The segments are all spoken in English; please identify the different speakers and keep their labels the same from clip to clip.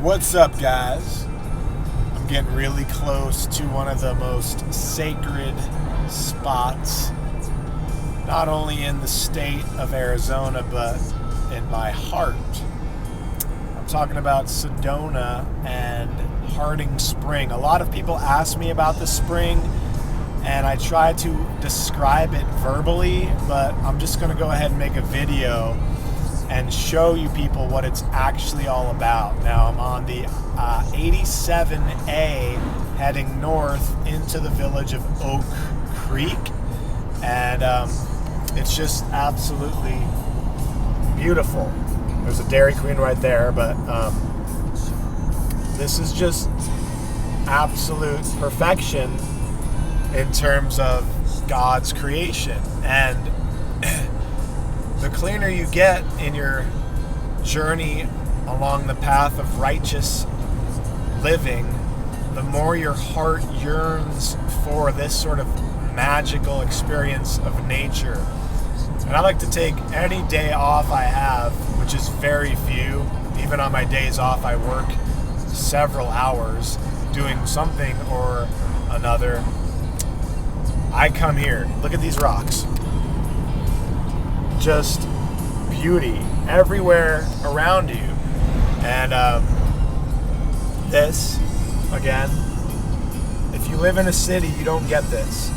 Speaker 1: What's up, guys? I'm getting really close to one of the most sacred spots, not only in the state of Arizona, but in my heart. I'm talking about Sedona and Harding Spring. A lot of people ask me about the spring, and I try to describe it verbally, but I'm just going to go ahead and make a video and show you people what it's actually all about. Now I'm on the 87A heading north into the village of Oak Creek, and it's just absolutely beautiful. There's a Dairy Queen right there, but this is just absolute perfection in terms of God's creation. And the cleaner you get in your journey along the path of righteous living, the more your heart yearns for this sort of magical experience of nature. And I like to take any day off I have, which is very few. Even on my days off, I work several hours doing something or another. I come here. Look at these rocks. Just beauty everywhere around you. And this, again, if you live in a city, you don't get this.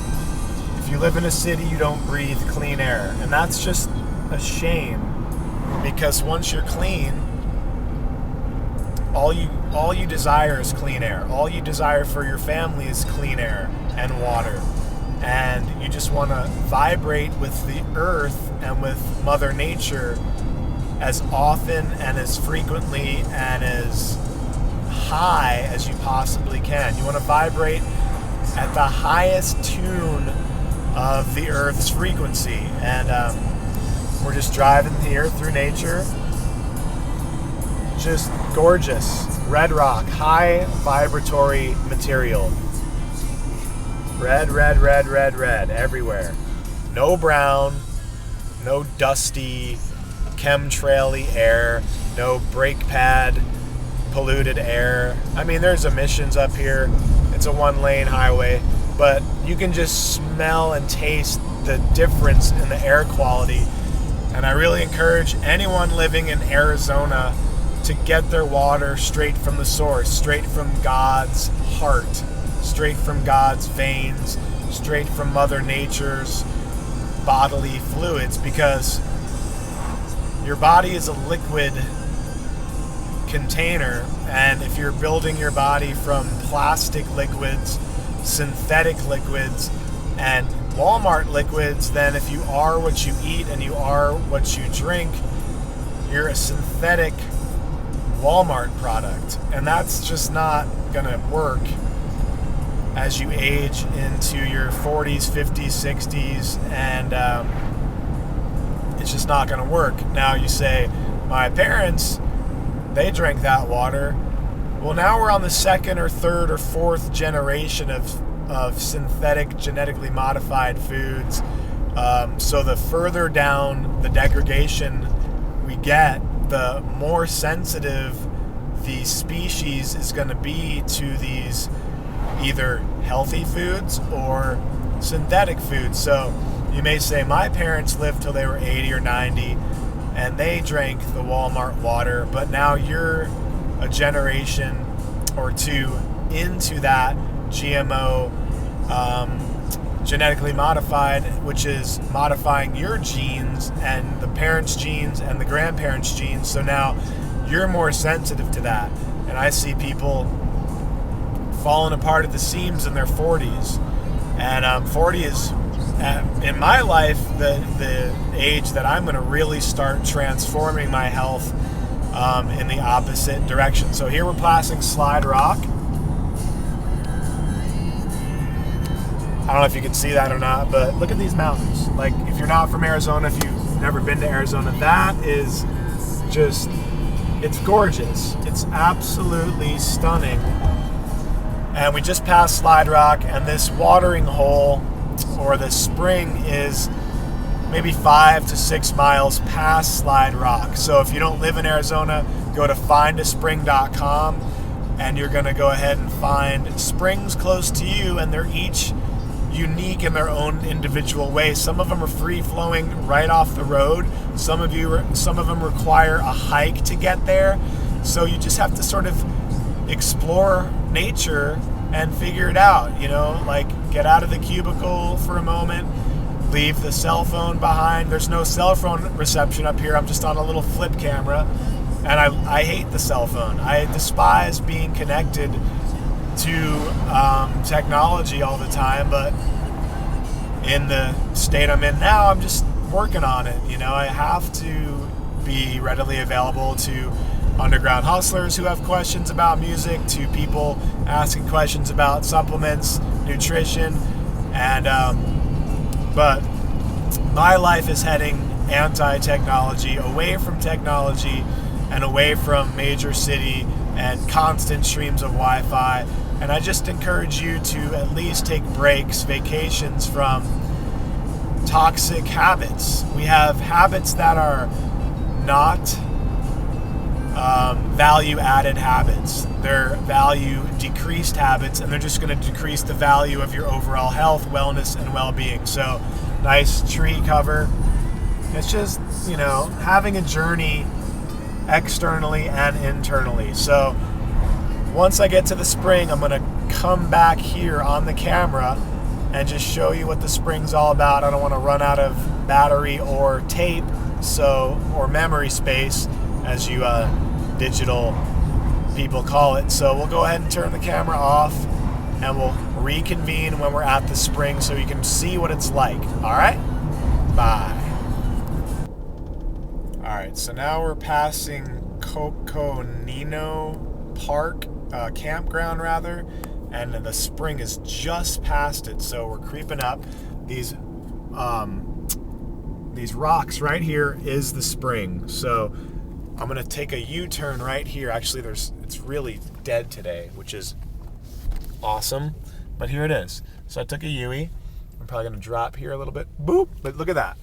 Speaker 1: If you live in a city, you don't breathe clean air. And that's just a shame, because once you're clean, all you desire is clean air. All you desire for your family is clean air and water. And you just want to vibrate with the earth and with Mother Nature as often and as frequently and as high as you possibly can. You want to vibrate at the highest tune of the earth's frequency. And we're just driving here through nature. Just gorgeous. Red rock, high vibratory material. Red, red, red, red, red everywhere. No brown, no dusty, chemtrail-y air, no brake pad polluted air. I mean, there's emissions up here. It's a one-lane highway, but you can just smell and taste the difference in the air quality. And I really encourage anyone living in Arizona to get their water straight from the source, straight from God's heart, straight from God's veins, straight from Mother Nature's bodily fluids, because your body is a liquid container, and if you're building your body from plastic liquids, synthetic liquids, and Walmart liquids, then if you are what you eat and you are what you drink, you're a synthetic Walmart product. And that's just not gonna work as you age into your 40s, 50s, 60s, and it's just not going to work. Now you say, my parents, they drank that water. Well, now we're on the second or third or fourth generation of synthetic, genetically modified foods. So the further down the degradation we get, the more sensitive the species is going to be to these either healthy foods or synthetic foods. So you may say, my parents lived till they were 80 or 90 and they drank the Walmart water, but now you're a generation or two into that GMO, genetically modified, which is modifying your genes and the parents' genes and the grandparents' genes. So now you're more sensitive to that. And I see people falling apart at the seams in their 40s. And 40 is, in my life, the age that I'm going to really start transforming my health in the opposite direction. So here we're passing Slide Rock. I don't know if you can see that or not, but look at these mountains. Like, if you're not from Arizona, if you've never been to Arizona, that is just, it's gorgeous. It's absolutely stunning. And we just passed Slide Rock, and this watering hole, or this spring, is maybe 5 to 6 miles past Slide Rock. So if you don't live in Arizona, go to findaspring.com, and you're going to go ahead and find springs close to you, and they're each unique in their own individual way. Some of them are free flowing right off the road. Some of them require a hike to get there. So you just have to sort of explore nature and figure it out, you know, like get out of the cubicle for a moment, leave the cell phone behind. There's no cell phone reception up here. I'm just on a little flip camera, and I hate the cell phone. I despise being connected to technology all the time, but in the state I'm in now, I'm just working on it. You know, I have to be readily available to underground hustlers who have questions about music, to people asking questions about supplements, nutrition, and but my life is heading anti-technology, away from technology and away from major city and constant streams of Wi-Fi. And I just encourage you to at least take breaks, vacations from toxic habits. We have habits that are not value-added habits. They're value-decreased habits, and they're just going to decrease the value of your overall health, wellness, and well-being. So, nice tree cover. It's just, you know, having a journey externally and internally. So, once I get to the spring, I'm going to come back here on the camera and just show you what the spring's all about. I don't want to run out of battery or tape, or memory space, as you digital people call it. So we'll go ahead and turn the camera off, and we'll reconvene when we're at the spring so you can see what it's like. All right? Bye. All right, so now we're passing Coconino Park, campground rather, and the spring is just past it. So we're creeping up. These rocks right here is the spring. So I'm gonna take a U-turn right here. Actually, it's really dead today, which is awesome. But here it is. So I took a U-turn. I'm probably gonna drop here a little bit. Boop! But look at that.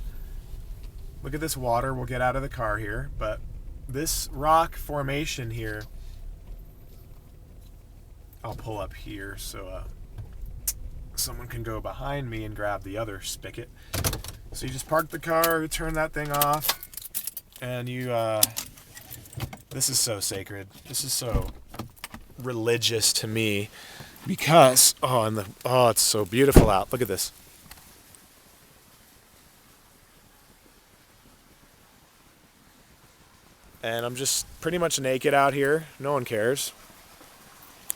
Speaker 1: Look at this water. We'll get out of the car here. But this rock formation here, I'll pull up here so someone can go behind me and grab the other spigot. So you just park the car, you turn that thing off, and you, this is so sacred. This is so religious to me because, it's so beautiful out. Look at this. And I'm just pretty much naked out here. No one cares.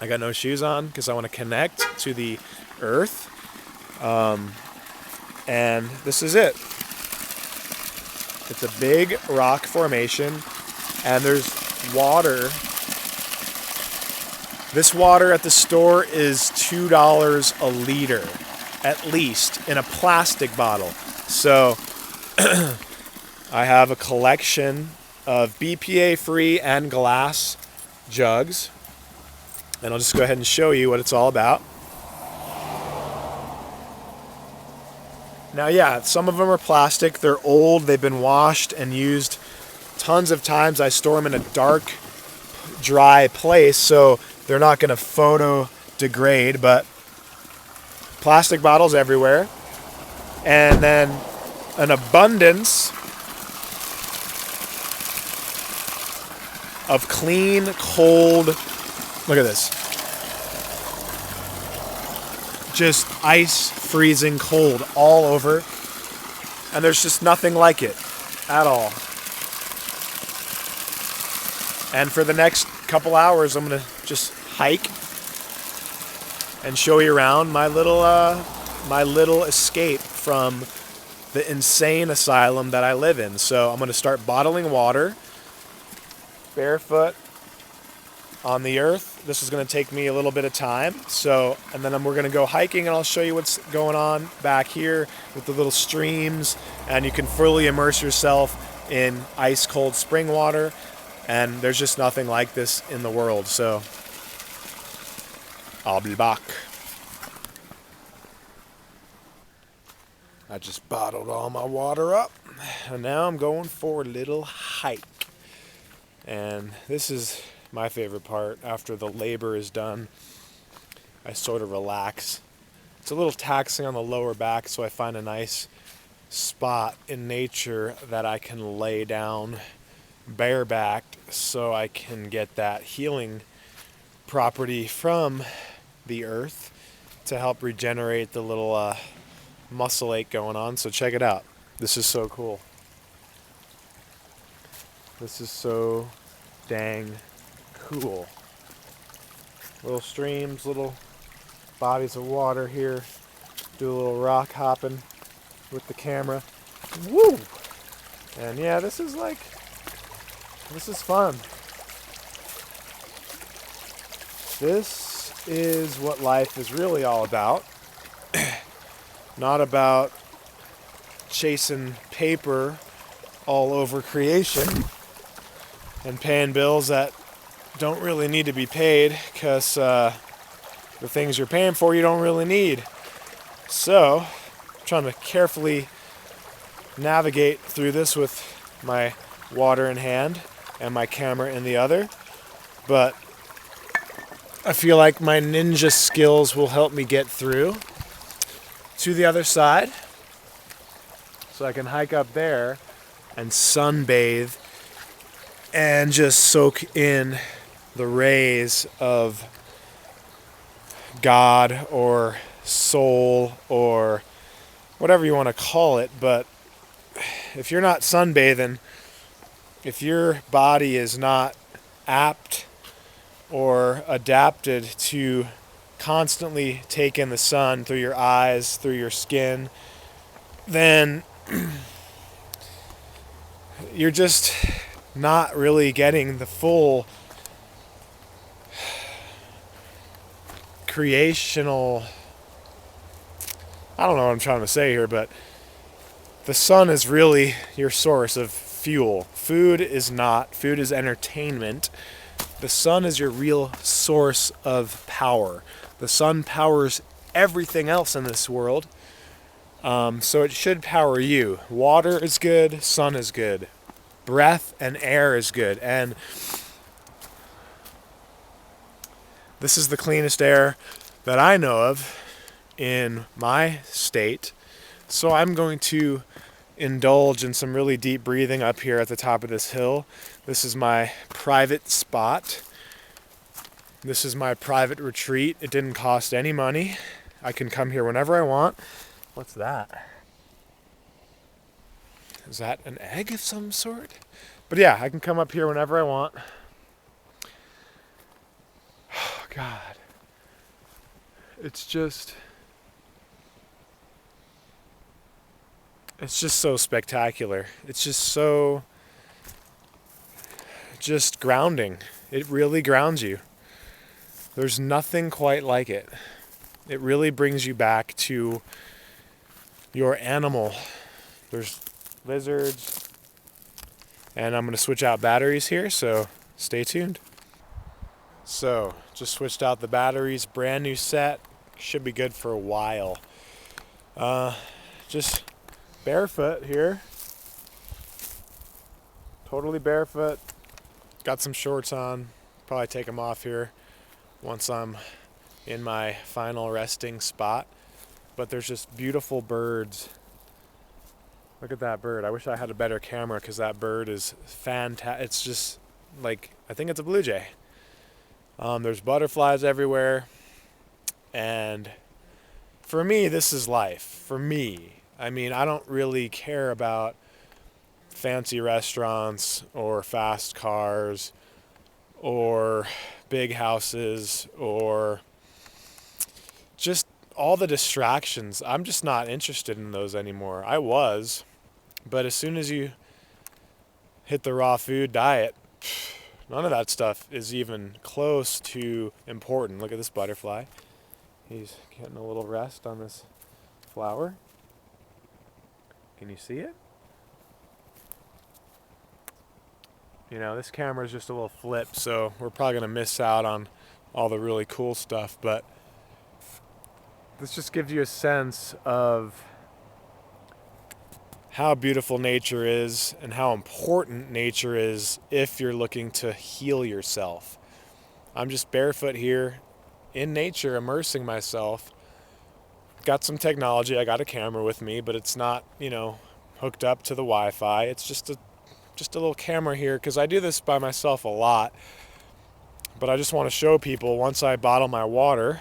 Speaker 1: I got no shoes on because I want to connect to the earth. And this is it. It's a big rock formation, and there's water. This water at the store is $2 a liter, at least, in a plastic bottle. So I have a collection of BPA-free and glass jugs, and I'll just go ahead and show you what it's all about. Now, yeah, some of them are plastic. They're old. They've been washed and used tons of times. I store them in a dark, dry place, so they're not going to photo degrade, but plastic bottles everywhere. And then an abundance of clean, cold, look at this. Just ice freezing cold all over, and there's just nothing like it at all. And for the next couple hours, I'm gonna just hike and show you around my little escape from the insane asylum that I live in. So I'm gonna start bottling water barefoot on the earth. This is going to take me a little bit of time. And then we're going to go hiking, and I'll show you what's going on back here with the little streams, and you can fully immerse yourself in ice cold spring water, and there's just nothing like this in the world. So I'll be back. I just bottled all my water up, and now I'm going for a little hike. And this is my favorite part. After the labor is done, I sort of relax. It's a little taxing on the lower back, so I find a nice spot in nature that I can lay down barebacked so I can get that healing property from the earth to help regenerate the little muscle ache going on. So check it out. This is so cool. This is so dang cool. Little streams, little bodies of water here. Do a little rock hopping with the camera. Woo! And yeah, this is fun. This is what life is really all about. Not about chasing paper all over creation and paying bills that don't really need to be paid because the things you're paying for you don't really need. So, I'm trying to carefully navigate through this with my water in hand and my camera in the other. But I feel like my ninja skills will help me get through to the other side so I can hike up there and sunbathe and just soak in the rays of God or soul or whatever you want to call it. But if you're not sunbathing, if your body is not apt or adapted to constantly take in the sun through your eyes, through your skin, then you're just not really getting the full creational, I don't know what I'm trying to say here, but the sun is really your source of fuel. Food is not. Food is entertainment. The sun is your real source of power. The sun powers everything else in this world. So it should power you. Water is good. Sun is good. Breath and air is good. And this is the cleanest air that I know of in my state. So I'm going to indulge in some really deep breathing up here at the top of this hill. This is my private spot. This is my private retreat. It didn't cost any money. I can come here whenever I want. What's that? Is that an egg of some sort? But yeah, I can come up here whenever I want. Oh, God. It's just so spectacular. It's just grounding. It really grounds you. There's nothing quite like it. It really brings you back to your animal. There's lizards. And I'm going to switch out batteries here, so stay tuned. So, just switched out the batteries. Brand new set. Should be good for a while. Just barefoot here. Totally barefoot. Got some shorts on. Probably take them off here once I'm in my final resting spot. But there's just beautiful birds. Look at that bird. I wish I had a better camera because that bird is fantastic. It's just like, I think it's a blue jay. There's butterflies everywhere. And for me, this is life. For me. I mean, I don't really care about fancy restaurants or fast cars or big houses or just all the distractions. I'm just not interested in those anymore. I was, but as soon as you hit the raw food diet, none of that stuff is even close to important. Look at this butterfly. He's getting a little rest on this flower. Can you see it? You know, this camera is just a little flip, so we're probably going to miss out on all the really cool stuff, but this just gives you a sense of how beautiful nature is and how important nature is if you're looking to heal yourself. I'm just barefoot here in nature, immersing myself. Got some technology. I got a camera with me, but it's not, hooked up to the Wi-Fi. It's just a little camera here because I do this by myself a lot. But I just want to show people, once I bottle my water,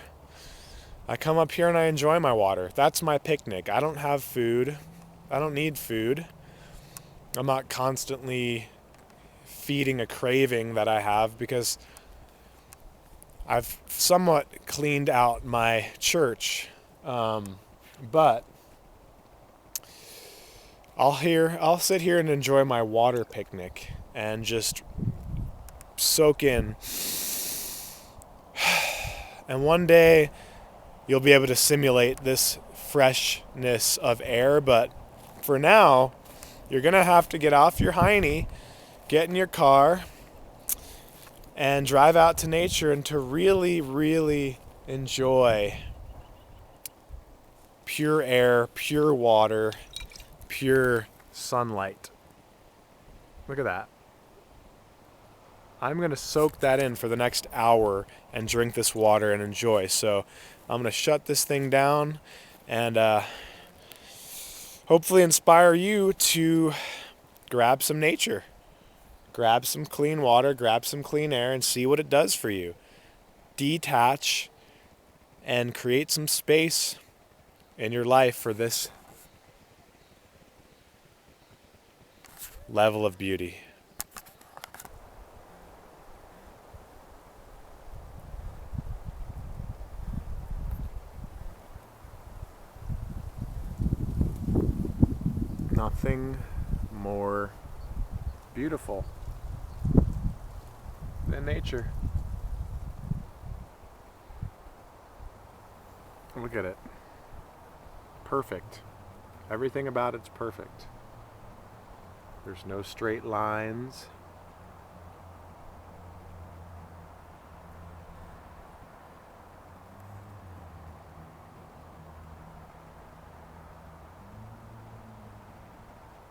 Speaker 1: I come up here and I enjoy my water. That's my picnic. I don't have food. I don't need food. I'm not constantly feeding a craving that I have because I've somewhat cleaned out my church. But I'll sit here and enjoy my water picnic and just soak in. And one day you'll be able to simulate this freshness of air, but for now, you're gonna have to get off your hiney, get in your car, and drive out to nature and to really, really enjoy pure air, pure water, pure sunlight. Look at that. I'm going to soak that in for the next hour and drink this water and enjoy. So I'm going to shut this thing down and hopefully inspire you to grab some nature, grab some clean water, grab some clean air, and see what it does for you. Detach and create some space in your life for this level of beauty. Nothing more beautiful than nature. Look at it. Perfect. Everything about it's perfect. There's no straight lines.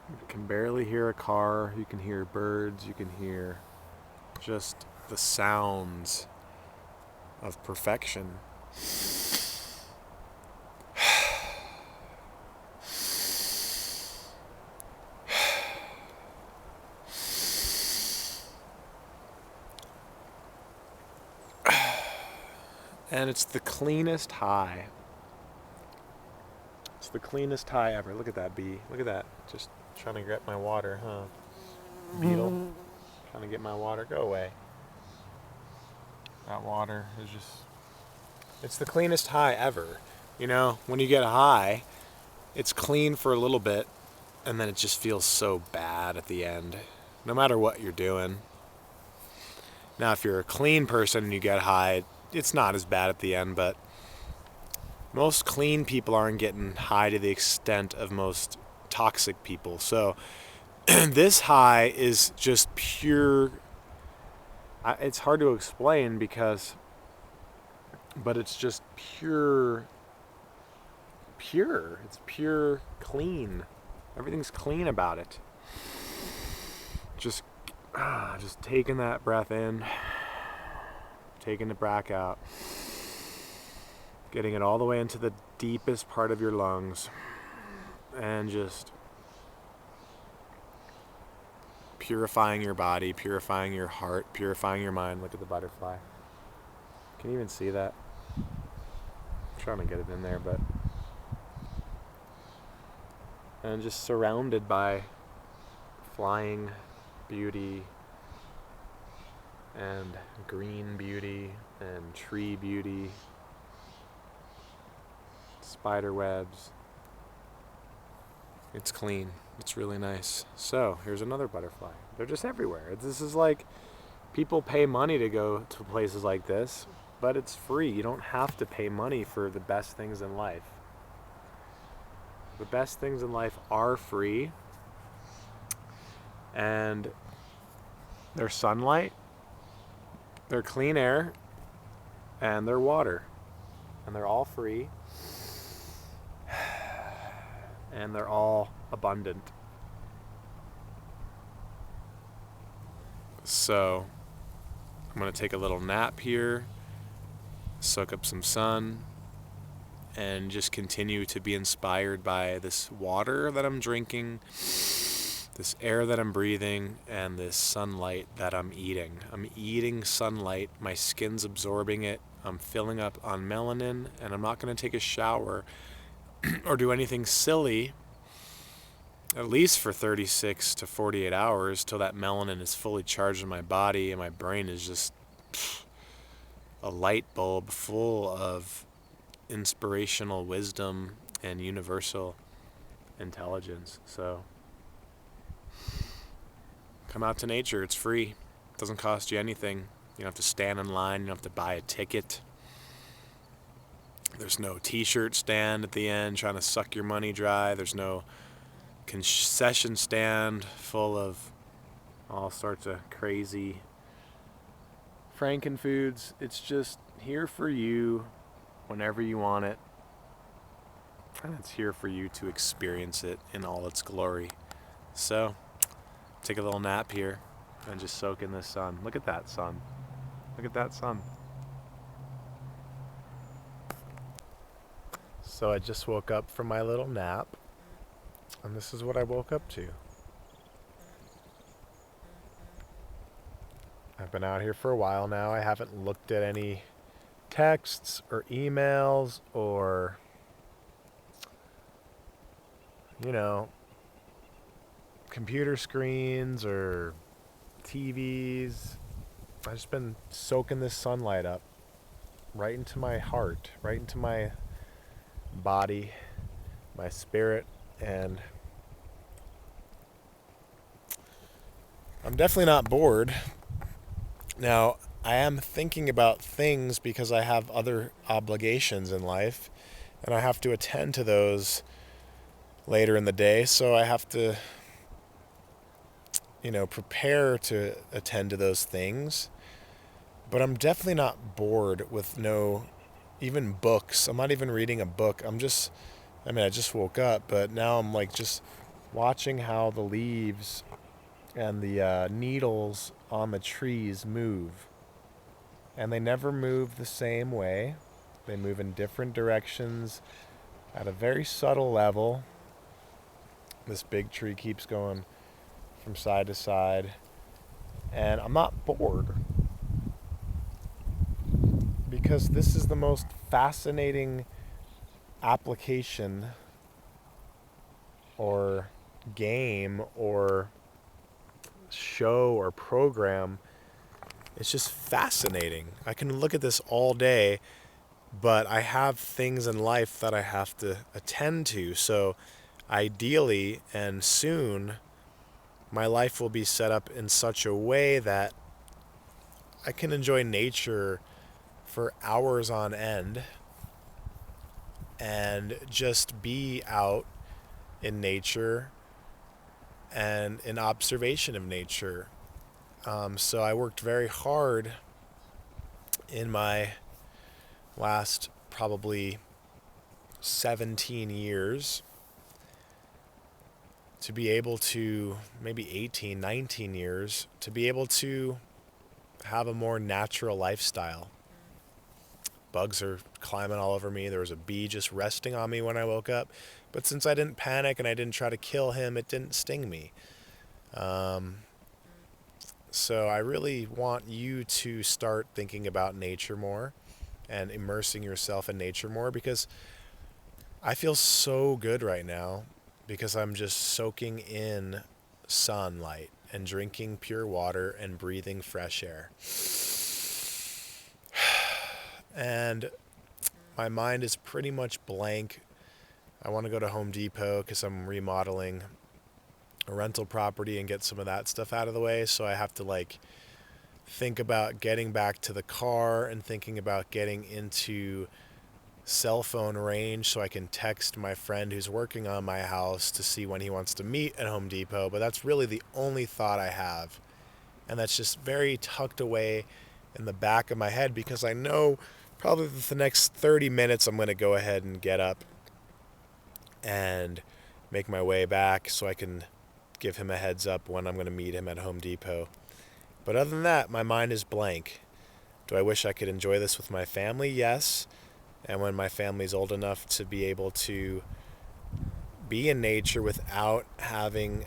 Speaker 1: You can barely hear a car. You can hear birds. You can hear just the sounds of perfection. And it's the cleanest high. It's the cleanest high ever. Look at that bee. Look at that. Just trying to get my water, huh? Beetle. Trying to get my water. Go away. That water is just... It's the cleanest high ever. When you get high, it's clean for a little bit, and then it just feels so bad at the end. No matter what you're doing. Now, if you're a clean person and you get high, it's not as bad at the end, but most clean people aren't getting high to the extent of most toxic people. So this high is just pure. It's hard to explain but it's just pure. It's pure clean. Everything's clean about it. Just taking that breath in, taking the breath out, getting it all the way into the deepest part of your lungs, and just purifying your body, purifying your heart, purifying your mind. Look at the butterfly. Can you even see that? I'm trying to get it in there, but... And just surrounded by flying beauty and green beauty and tree beauty, spider webs. It's clean. It's really nice. So here's another butterfly. They're just everywhere. This is like, people pay money to go to places like this, but it's free. You don't have to pay money for the best things in life. The best things in life are free, and they're sunlight, they're clean air, and they're water. And they're all free, and they're all abundant.
Speaker 2: So I'm going to take a little nap here, soak up some sun, and just continue to be inspired by this water that I'm drinking, this air that I'm breathing, and this sunlight that I'm eating. I'm eating sunlight, my skin's absorbing it, I'm filling up on melanin, and I'm not going to take a shower or do anything silly, at least for 36 to 48 hours, till that melanin is fully charged in my body and my brain is just a light bulb full of inspirational wisdom and universal intelligence. So come out to nature. It's free. It doesn't cost you anything. You don't have to stand in line. You don't have to buy a ticket. There's no t-shirt stand at the end trying to suck your money dry. There's no concession stand full of all sorts of crazy frankenfoods. It's just here for you whenever you want it, and it's here for you to experience it in all its glory. So take a little nap here and just soak in this sun. Look at that sun. Look at that sun.
Speaker 1: So I just woke up from my little nap, and this is what I woke up to. I've been out here for a while now. I haven't looked at any texts or emails or, computer screens or TVs. I've just been soaking this sunlight up right into my heart, right into my body, my spirit, and I'm definitely not bored. Now, I am thinking about things because I have other obligations in life, and I have to attend to those later in the day, so I have to, prepare to attend to those things. But I'm definitely not bored with even books. I'm not even reading a book. I just woke up, but now I'm like just watching how the leaves and the needles on the trees move. And they never move the same way. They move in different directions at a very subtle level. This big tree keeps going from side to side. And I'm not bored, because this is the most fascinating application or game or show or program. It's just fascinating. I can look at this all day, but I have things in life that I have to attend to. So ideally and soon, my life will be set up in such a way that I can enjoy nature for hours on end and just be out in nature and in observation of nature. So I worked very hard in my last probably 17 years to be able to, maybe 18, 19 years, to be able to have a more natural lifestyle. Bugs are climbing all over me. There was a bee just resting on me when I woke up. But since I didn't panic and I didn't try to kill him, it didn't sting me. So I really want you to start thinking about nature more and immersing yourself in nature more, because I feel so good right now because I'm just soaking in sunlight and drinking pure water and breathing fresh air. And my mind is pretty much blank. I want to go to Home Depot because I'm remodeling a rental property and get some of that stuff out of the way. So I have to think about getting back to the car and thinking about getting into cell phone range so I can text my friend who's working on my house to see when he wants to meet at Home Depot. But that's really the only thought I have. And that's just very tucked away in the back of my head, because I know probably the next 30 minutes I'm going to go ahead and get up and make my way back so I can give him a heads up when I'm going to meet him at Home Depot. But other than that, my mind is blank. Do I wish I could enjoy this with my family? Yes. And when my family's old enough to be able to be in nature without having,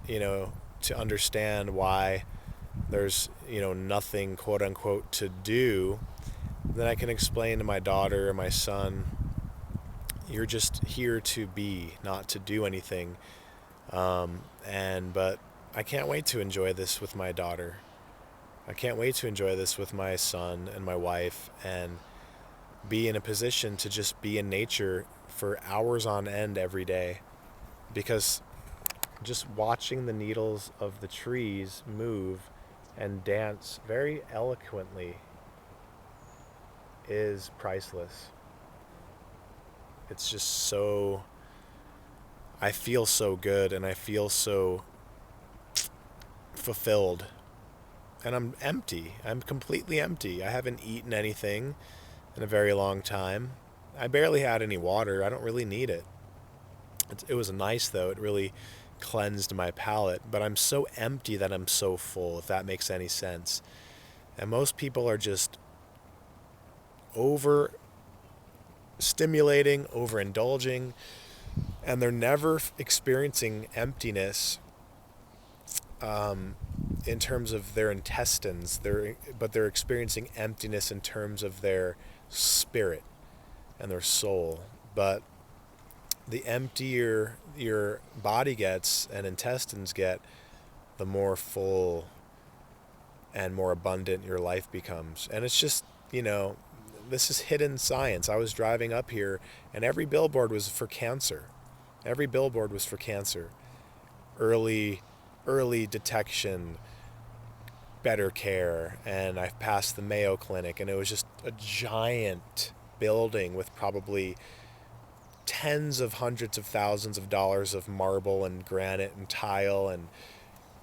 Speaker 1: to understand why there's, nothing quote unquote to do, then I can explain to my daughter or my son, you're just here to be, not to do anything. But I can't wait to enjoy this with my daughter. I can't wait to enjoy this with my son and my wife and be in a position to just be in nature for hours on end every day. Because just watching the needles of the trees move and dance very eloquently is priceless. It's just so, I feel so good and I feel so fulfilled. And I'm empty. I'm completely empty. I haven't eaten anything in a very long time. I barely had any water. I don't really need it. It was nice though. It really cleansed my palate. But I'm so empty that I'm so full, if that makes any sense. And most people are just over stimulating, overindulging, and they're never experiencing emptiness in terms of their intestines. But they're experiencing emptiness in terms of their spirit and their soul. But the emptier your body gets and intestines get, the more full and more abundant your life becomes. And it's just, this is hidden science. I was driving up here and every billboard was for cancer. Every billboard was for cancer. Early detection, better care. And I passed the Mayo Clinic and it was just a giant building with probably tens of hundreds of thousands of dollars of marble and granite and tile and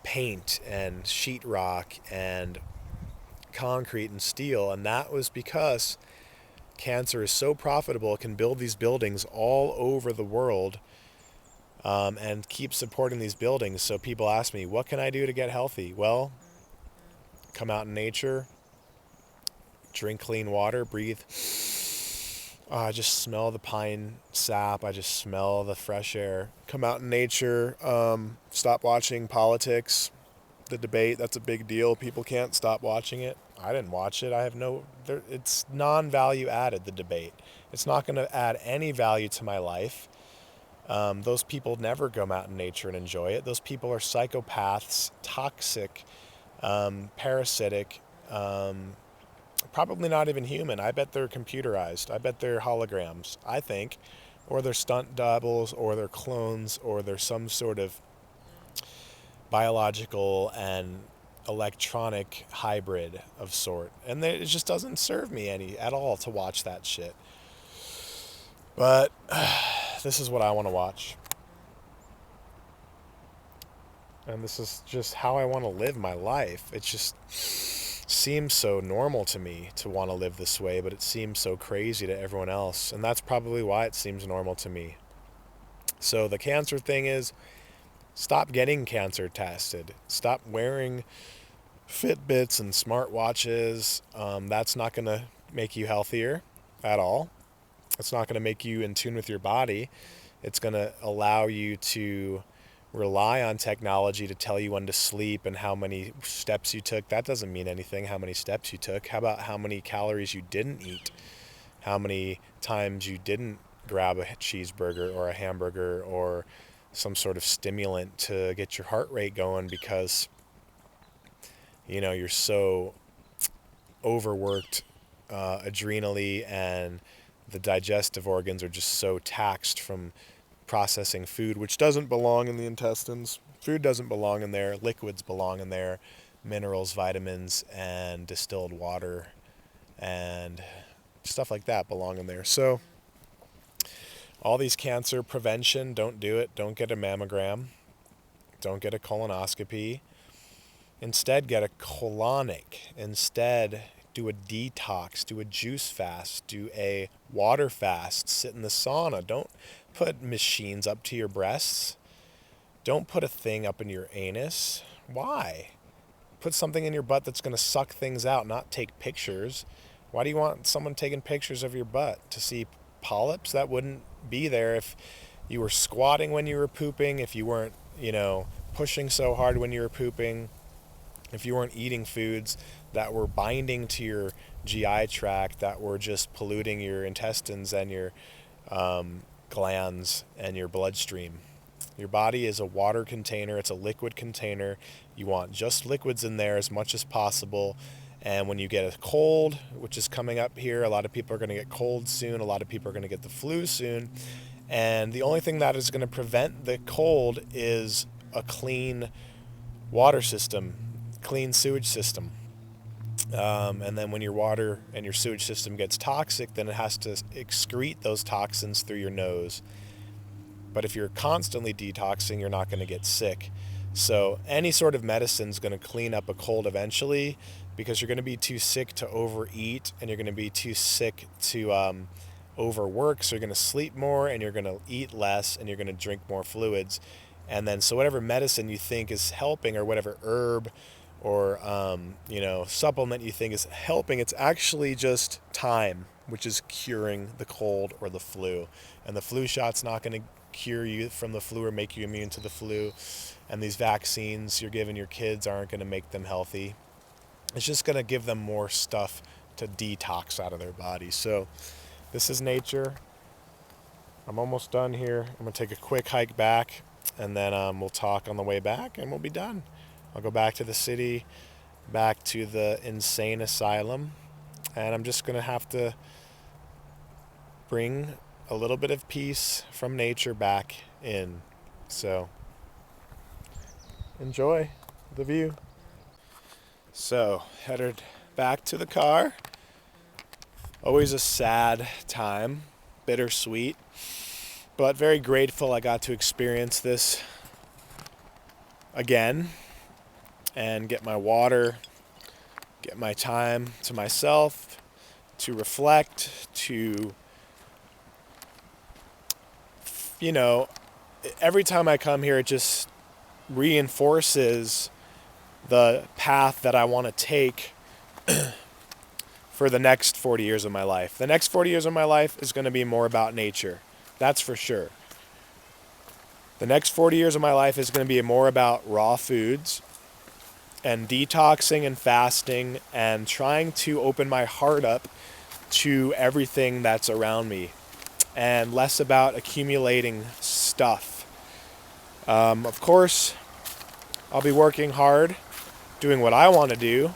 Speaker 1: paint and sheetrock and concrete and steel. And that was because cancer is so profitable, it can build these buildings all over the world and keep supporting these buildings. So people ask me, what can I do to get healthy? Well, come out in nature, drink clean water, breathe. I just smell the pine sap. I just smell the fresh air. Come out in nature. Stop watching politics. The debate, that's a big deal. People can't stop watching it. I didn't watch it. It's non-value added, the debate. It's not going to add any value to my life. Those people never go out in nature and enjoy it. Those people are psychopaths, toxic, parasitic, probably not even human. I bet they're computerized. I bet they're holograms, I think. Or they're stunt doubles, or they're clones, or they're some sort of biological and electronic hybrid of sort. And it just doesn't serve me any at all to watch that shit. But this is what I want to watch. And this is just how I want to live my life. It just seems so normal to me to want to live this way, but it seems so crazy to everyone else. And that's probably why it seems normal to me. So the cancer thing is, stop getting cancer tested. Stop wearing Fitbits and smartwatches. That's not going to make you healthier at all. It's not going to make you in tune with your body. It's going to allow you to rely on technology to tell you when to sleep and how many steps you took. That doesn't mean anything, how many steps you took. How about how many calories you didn't eat? How many times you didn't grab a cheeseburger or a hamburger or some sort of stimulant to get your heart rate going because, you're so overworked adrenally, and the digestive organs are just so taxed from processing food, which doesn't belong in the intestines. Food doesn't belong in there. Liquids belong in there. Minerals, vitamins, and distilled water and stuff like that belong in there. So all these cancer prevention, don't do it. Don't get a mammogram. Don't get a colonoscopy. Instead, get a colonic. Instead, do a detox. Do a juice fast. Do a water fast. Sit in the sauna. Don't put machines up to your breasts. Don't put a thing up in your anus. Why? put something in your butt that's going to suck things out, not take pictures. Why do you want someone taking pictures of your butt? To see polyps? That wouldn't be there if you were squatting when you were pooping, if you weren't, pushing so hard when you were pooping, if you weren't eating foods that were binding to your GI tract, that were just polluting your intestines and your glands and your bloodstream. Your body is a water container. It's a liquid container. You want just liquids in there as much as possible. And when you get a cold, which is coming up here, a lot of people are going to get cold soon. A lot of people are going to get the flu soon. And the only thing that is going to prevent the cold is a clean water system, clean sewage system. And then when your water and your sewage system gets toxic, then it has to excrete those toxins through your nose. But if you're constantly detoxing, you're not going to get sick. So any sort of medicine is going to clean up a cold eventually, because you're going to be too sick to overeat, and you're going to be too sick to overwork. So you're going to sleep more, and you're going to eat less, and you're going to drink more fluids. And then so whatever medicine you think is helping, or whatever herb or supplement you think is helping, it's actually just time, which is curing the cold or the flu. And the flu shot's not going to cure you from the flu or make you immune to the flu. And these vaccines you're giving your kids aren't going to make them healthy. It's just going to give them more stuff to detox out of their body. So this is nature. I'm almost done here. I'm going to take a quick hike back, and then we'll talk on the way back, and we'll be done. I'll go back to the city, back to the insane asylum, and I'm just going to have to bring a little bit of peace from nature back in. So enjoy the view. So headed back to the car. Always a sad time, bittersweet, but very grateful I got to experience this again and get my water, get my time to myself, to reflect, to every time I come here, it just reinforces the path that I want to take for the next 40 years of my life. The next 40 years of my life is going to be more about nature. That's for sure. The next 40 years of my life is going to be more about raw foods and detoxing and fasting and trying to open my heart up to everything that's around me, and less about accumulating stuff. Of course, I'll be working hard, doing what I want to do,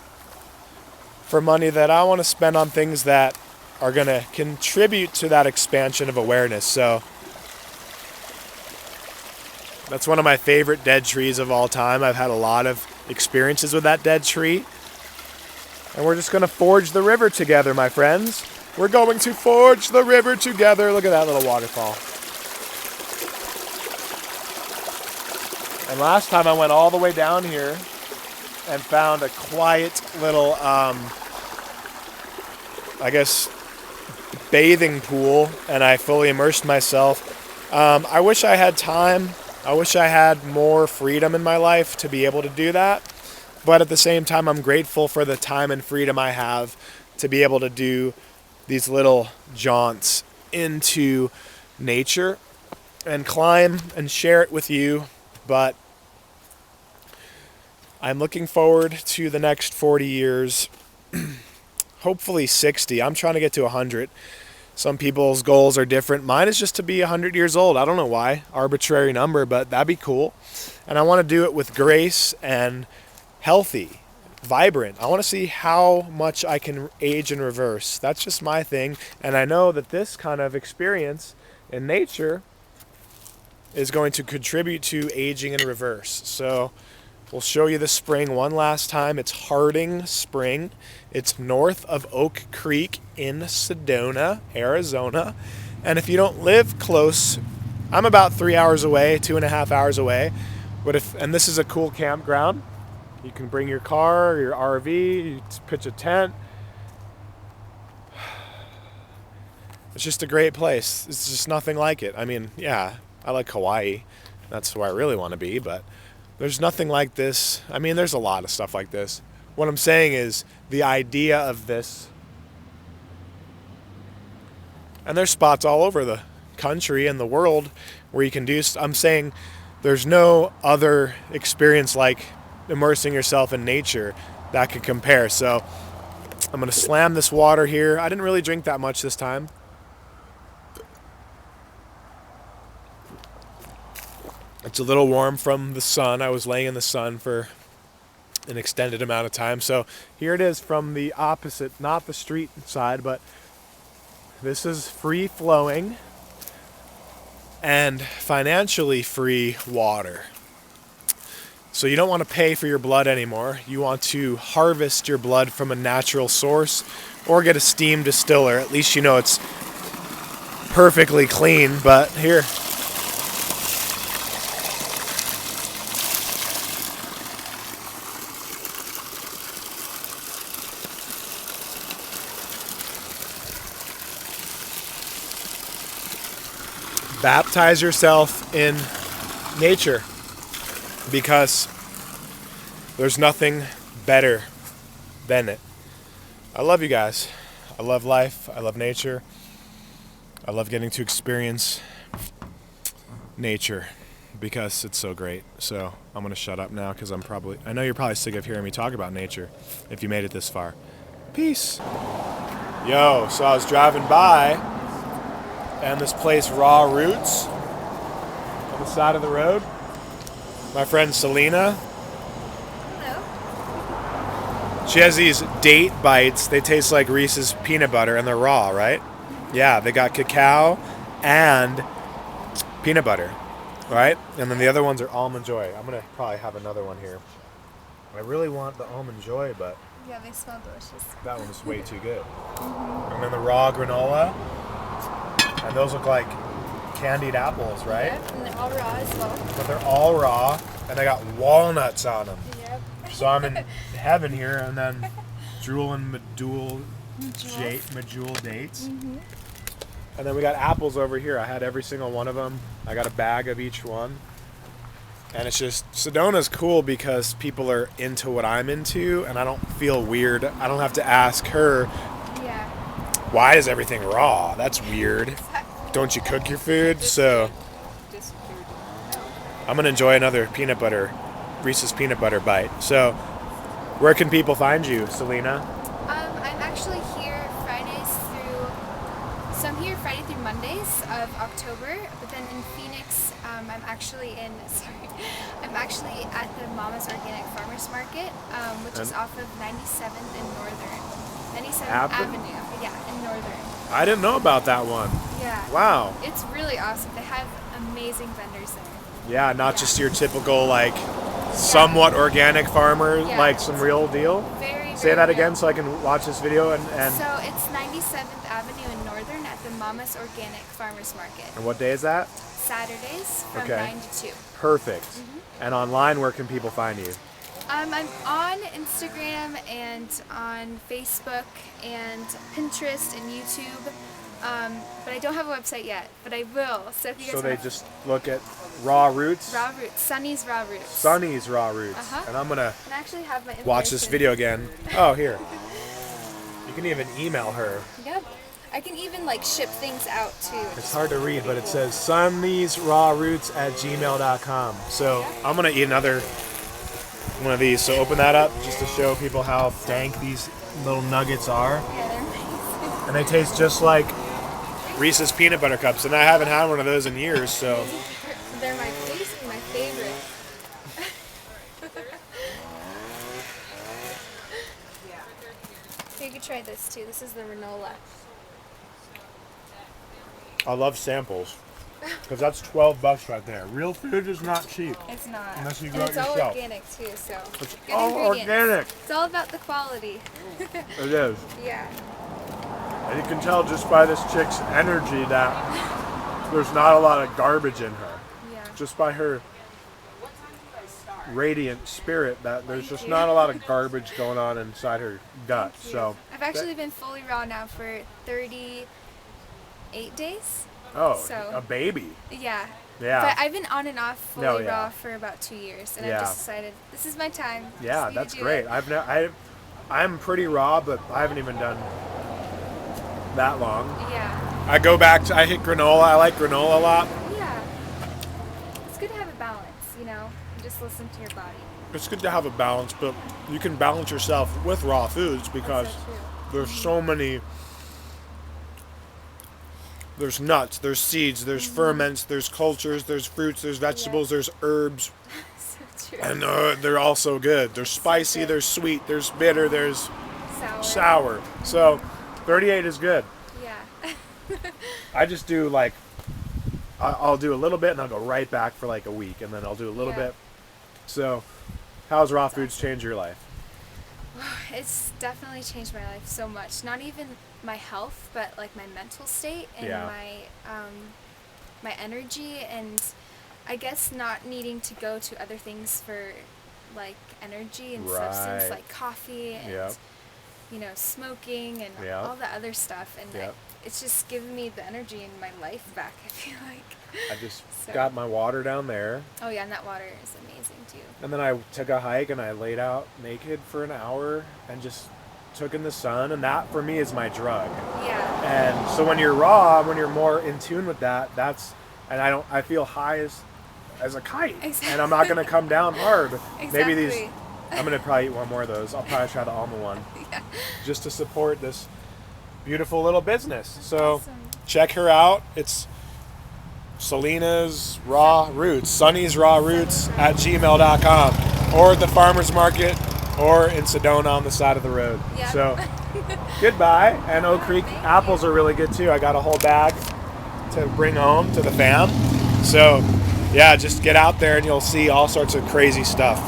Speaker 1: for money that I want to spend on things that are going to contribute to that expansion of awareness. So that's one of my favorite dead trees of all time. I've had a lot of experiences with that dead tree. And we're just going to forge the river together, my friends. We're going to forge the river together. Look at that little waterfall. And last time I went all the way down here and found a quiet little, bathing pool, and I fully immersed myself. I wish I had time. I wish I had more freedom in my life to be able to do that. But at the same time, I'm grateful for the time and freedom I have to be able to do these little jaunts into nature and climb and share it with you. But I'm looking forward to the next 40 years, hopefully 60. I'm trying to get to 100. Some people's goals are different. Mine is just to be 100 years old. I don't know why, arbitrary number, but that'd be cool. And I want to do it with grace and healthy, vibrant. I want to see how much I can age in reverse. That's just my thing. And I know that this kind of experience in nature is going to contribute to aging in reverse. So we'll show you the spring one last time. It's Harding Spring. It's north of Oak Creek in Sedona, Arizona. And if you don't live close, I'm about 3 hours away, 2.5 hours away. And this is a cool campground. You can bring your car or your RV, you pitch a tent. It's just a great place. It's just nothing like it. I mean, yeah, I like Hawaii. That's where I really want to be, but there's nothing like this. I mean, there's a lot of stuff like this. what I'm saying is the idea of this, and there's spots all over the country and the world where you can do, I'm saying there's no other experience like immersing yourself in nature that can compare. So I'm going to slam this water here. I didn't really drink that much this time. It's a little warm from the sun. I was laying in the sun for an extended amount of time. So here it is from the opposite, not the street side, but this is free flowing and financially free water. So you don't want to pay for your blood anymore. You want to harvest your blood from a natural source or get a steam distiller. At least you know it's perfectly clean. But here, baptize yourself in nature, because there's nothing better than it. I love you guys. I love life. I love nature. I love getting to experience nature because it's so great. So I'm going to shut up now because I know you're probably sick of hearing me talk about nature if you made it this far. Peace. Yo, so I was driving by and this place, Raw Roots, on the side of the road. My friend Selena.
Speaker 3: Hello.
Speaker 1: She has these date bites. They taste like Reese's peanut butter and they're raw, right? Yeah, they got cacao and peanut butter, right? And then the other ones are Almond Joy. I'm going to probably have another one here. I really want the Almond Joy, but
Speaker 3: Yeah, they smell delicious.
Speaker 1: that one's way too good. And then the raw granola. And those look like candied apples, right?
Speaker 3: Yep, and they're all raw as well.
Speaker 1: But they're all raw, and they got walnuts on them.
Speaker 3: Yep.
Speaker 1: So I'm in heaven here, and then Jewel and Medjool dates. And then we got apples over here. I had every single one of them. I got a bag of each one. And it's just, Sedona's cool because people are into what I'm into, and I don't feel weird. I don't have to ask her,
Speaker 3: Yeah.
Speaker 1: why is everything raw? That's weird. Don't you cook your food? So
Speaker 3: Just food.
Speaker 1: I'm going to enjoy another Reese's peanut butter bite. So where can people find you, Selena?
Speaker 3: I'm actually here Fridays through. So I'm here Friday through Mondays of October, but then in Phoenix, I'm actually at the Mama's Organic Farmers Market, which is off of 97th and Northern. 97th Avenue. Yeah, in Northern.
Speaker 1: I didn't know about that one.
Speaker 3: Yeah.
Speaker 1: Wow.
Speaker 3: It's really awesome. They have amazing vendors there.
Speaker 1: Yeah, not just your typical, like, somewhat organic farmer,
Speaker 3: Yeah.
Speaker 1: like some real deal.
Speaker 3: Very,
Speaker 1: Say
Speaker 3: very
Speaker 1: that
Speaker 3: real.
Speaker 1: again so I can watch this video. And
Speaker 3: So it's 97th Avenue in Northern at the Mama's Organic Farmers Market.
Speaker 1: and what day is that?
Speaker 3: Saturdays from
Speaker 1: Okay.
Speaker 3: 9 to 2.
Speaker 1: Perfect. And online, where can people find you?
Speaker 3: I'm on Instagram and on Facebook and Pinterest and YouTube, but I don't have a website yet, but I will. So if you guys
Speaker 1: So they
Speaker 3: want
Speaker 2: just
Speaker 1: look at Raw Roots?
Speaker 3: Raw Roots, Sunnies Raw Roots.
Speaker 1: Sunnies Raw Roots.
Speaker 3: Uh-huh.
Speaker 1: And I'm going to
Speaker 3: And I actually have my
Speaker 1: watch this
Speaker 3: information.
Speaker 1: video again. Oh, here. You can even email her.
Speaker 3: Yep. I can even like ship things out too.
Speaker 1: It's hard to read, but it says sunniesrawroots@gmail.com. So I'm going to eat another one of these. So open that up just to show people how dank these little nuggets are.
Speaker 3: Yeah, they're amazing.
Speaker 1: And they taste just like Reese's peanut butter cups. And I haven't had one of those in years, so.
Speaker 3: They're my favorite. You could try this too. This is the granola.
Speaker 1: I love samples. Because that's $12 right there. Real food is not cheap.
Speaker 3: It's not.
Speaker 1: Unless you
Speaker 3: and
Speaker 1: grow it
Speaker 3: it's all
Speaker 1: yourself.
Speaker 3: organic too, so.
Speaker 1: It's
Speaker 3: good
Speaker 1: all
Speaker 3: ingredients.
Speaker 1: organic.
Speaker 3: It's all about the quality.
Speaker 1: It is.
Speaker 3: Yeah.
Speaker 1: And you can tell just by this chick's energy that there's not a lot of garbage in her.
Speaker 3: Yeah.
Speaker 1: Just by her radiant spirit that there's
Speaker 3: Thank
Speaker 1: just
Speaker 3: you.
Speaker 1: not a lot of garbage going on inside her gut.
Speaker 3: Thank you.
Speaker 1: So,
Speaker 3: I've actually been fully raw now for 38 days. So-
Speaker 1: a baby.
Speaker 3: Yeah.
Speaker 1: Yeah.
Speaker 3: But I've been on and off fully
Speaker 1: No, yeah.
Speaker 3: raw for about 2 years, and
Speaker 1: Yeah.
Speaker 3: I've just decided this is my time.
Speaker 1: Yeah,
Speaker 3: Just need to
Speaker 1: that's
Speaker 3: do
Speaker 1: great.
Speaker 3: it.
Speaker 1: I'm pretty raw, but I haven't even done that long.
Speaker 3: Yeah.
Speaker 1: I go back to, I hit granola. I like granola a lot.
Speaker 3: Yeah. It's good to have a balance, you know? And just listen to your body.
Speaker 1: It's good to have a balance, but you can balance yourself with raw foods because
Speaker 3: That's so true.
Speaker 1: there's so many. There's nuts, there's seeds, there's ferments, there's cultures, there's fruits, there's vegetables, there's herbs,
Speaker 3: So true.
Speaker 1: and they're all so good. There's spicy,
Speaker 3: good.
Speaker 1: there's sweet, there's bitter, there's
Speaker 3: Sour.
Speaker 1: sour. So 38 is good.
Speaker 3: Yeah.
Speaker 1: I just do like, I'll do a little bit and I'll go right back for like a week, and then I'll do a little
Speaker 3: Yeah.
Speaker 1: bit. So, how's raw foods change your life?
Speaker 3: It's definitely changed my life so much. Not even my health, but like my mental state and
Speaker 1: Yeah.
Speaker 3: my energy, and I guess not needing to go to other things for like energy and substance,
Speaker 1: Right.
Speaker 3: like coffee and
Speaker 1: Yep.
Speaker 3: you know, smoking and
Speaker 1: Yep.
Speaker 3: all the other stuff, and
Speaker 1: Yep.
Speaker 3: it's just given me the energy in my life back, I feel like.
Speaker 1: I just
Speaker 3: So-
Speaker 1: got my water down there,
Speaker 3: Oh yeah, and that water is amazing too.
Speaker 1: and then I took a hike and I laid out naked for an hour and just took in the sun, and that for me is my drug.
Speaker 3: Yeah.
Speaker 1: And so when you're raw, when you're more in tune with that, and I feel high as a kite, and I'm not
Speaker 3: Exactly.
Speaker 1: gonna come down hard. Maybe these,
Speaker 3: Exactly.
Speaker 1: I'm gonna probably eat one more of those. I'll probably try the almond one,
Speaker 3: Yeah.
Speaker 1: just to support this beautiful little business. So
Speaker 3: Awesome.
Speaker 1: check her out. It's Sunnies Raw Roots, Sunnies Raw Roots at gmail.com, or at the farmer's market, or in Sedona on the side of the road.
Speaker 3: Yeah.
Speaker 1: So goodbye. And Oak Creek
Speaker 3: Thank
Speaker 1: apples are really good too. I got a whole bag to bring home to the fam. So yeah, just get out there and you'll see all sorts of crazy stuff.